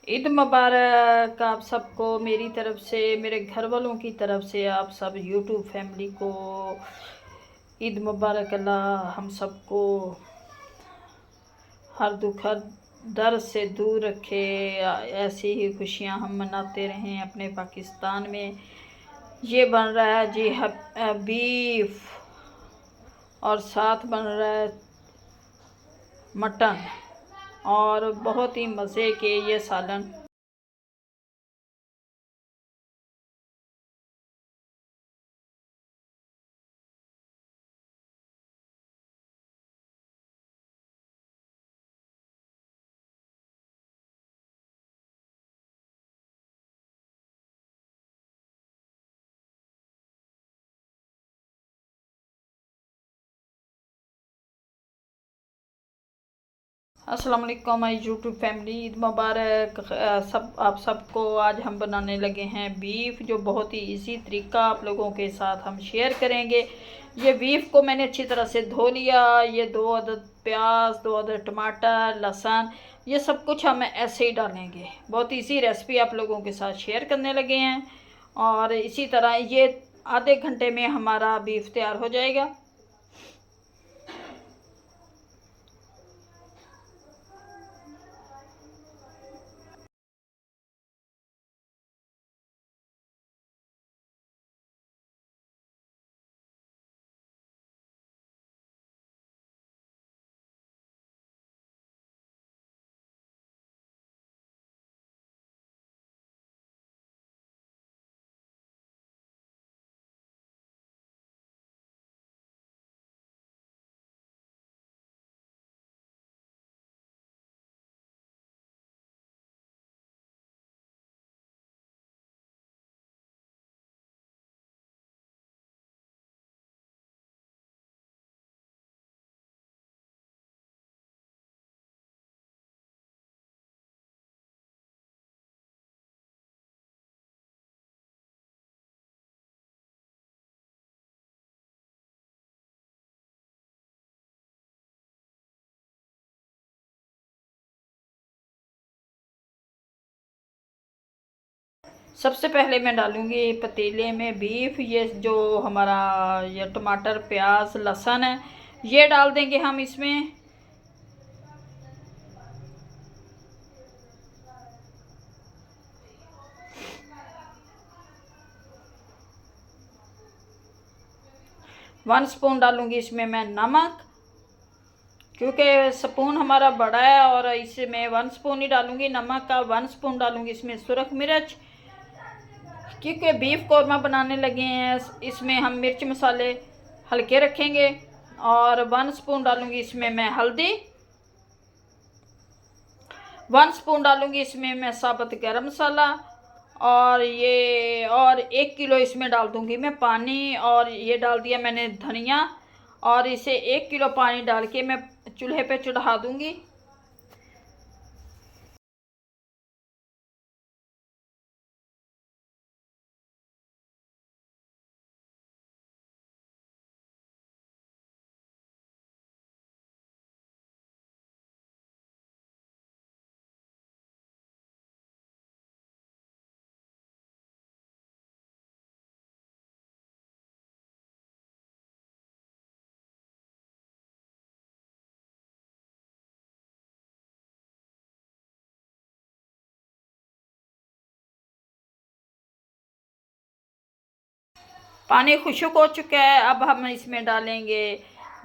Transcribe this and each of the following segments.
ईद मुबारक आप सबको मेरी तरफ से, मेरे घर वालों की तरफ से आप सब यूट्यूब फैमिली को ईद मुबारक। अल्लाह हम सबको हर दुख हर दर्द से दूर रखे। ऐसी ही खुशियां हम मनाते रहें अपने पाकिस्तान में। ये बन रहा है जी बीफ, और साथ बन रहा है मटन, और बहुत ही मज़े के ये सालन। अस्सलाम वालेकुम माय यूट्यूब फैमिली, ईद मुबारक। सब आप सबको आज हम बनाने लगे हैं बीफ, जो बहुत ही इजी तरीका आप लोगों के साथ हम शेयर करेंगे। ये बीफ को मैंने अच्छी तरह से धो लिया। ये 2 अदद प्याज, 2 अदद टमाटर, लहसुन, ये सब कुछ हम ऐसे ही डालेंगे। बहुत इजी रेसिपी आप लोगों के साथ शेयर करने लगे हैं। और इसी तरह ये आधे घंटे में हमारा बीफ तैयार हो जाएगा। सबसे पहले मैं डालूँगी पतीले में बीफ। ये जो हमारा ये टमाटर, प्याज, लहसुन है, ये डाल देंगे हम इसमें। वन स्पून डालूँगी इसमें मैं नमक, क्योंकि स्पून हमारा बड़ा है, और इसमें 1 स्पून ही डालूँगी नमक का। 1 स्पून डालूँगी इसमें सुरख मिर्च, क्योंकि बीफ कौरमा बनाने लगे हैं, इसमें हम मिर्च मसाले हल्के रखेंगे। और 1 स्पून डालूँगी इसमें मैं हल्दी। 1 स्पून डालूँगी इसमें मैं साबुत गरम मसाला। और 1 किलो इसमें डाल दूँगी मैं पानी। और ये डाल दिया मैंने धनिया, और इसे 1 किलो पानी डाल के मैं चूल्हे पे चढ़ा दूँगी। पानी खुश्क हो चुका है, अब हम इसमें डालेंगे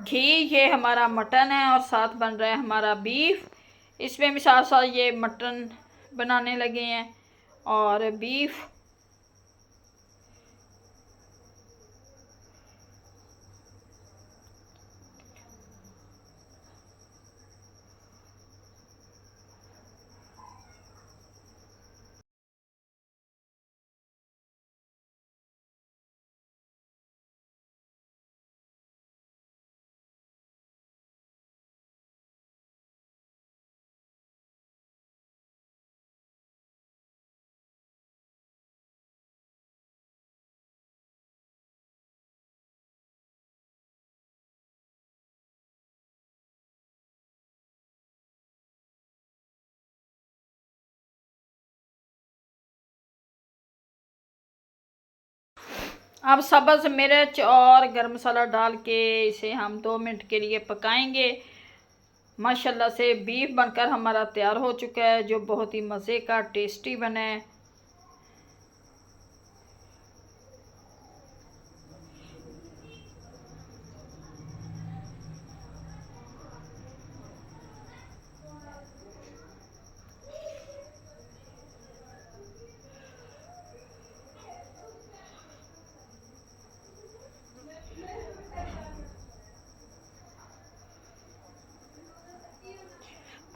घी। ये हमारा मटन है और साथ बन रहा है हमारा बीफ। इसमें भी साथ साथ ये मटन बनाने लगे हैं और बीफ। अब सब्ज़ मिर्च और गरम मसाला डाल के इसे हम 2 मिनट के लिए पकाएंगे। माशाल्लाह से बीफ बनकर हमारा तैयार हो चुका है, जो बहुत ही मज़े का टेस्टी बना है।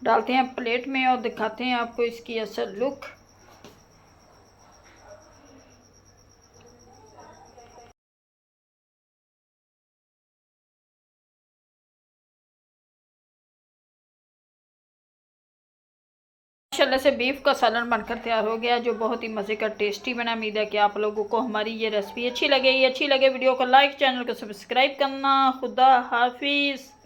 डालते हैं प्लेट में और दिखाते हैं आपको इसकी असल लुक। माशाल्लाह से बीफ का सालन बनकर तैयार हो गया, जो बहुत ही मज़े का टेस्टी बना। उम्मीद है कि आप लोगों को हमारी ये रेसिपी अच्छी लगे वीडियो को लाइक, चैनल को सब्सक्राइब करना। खुदा हाफिज़।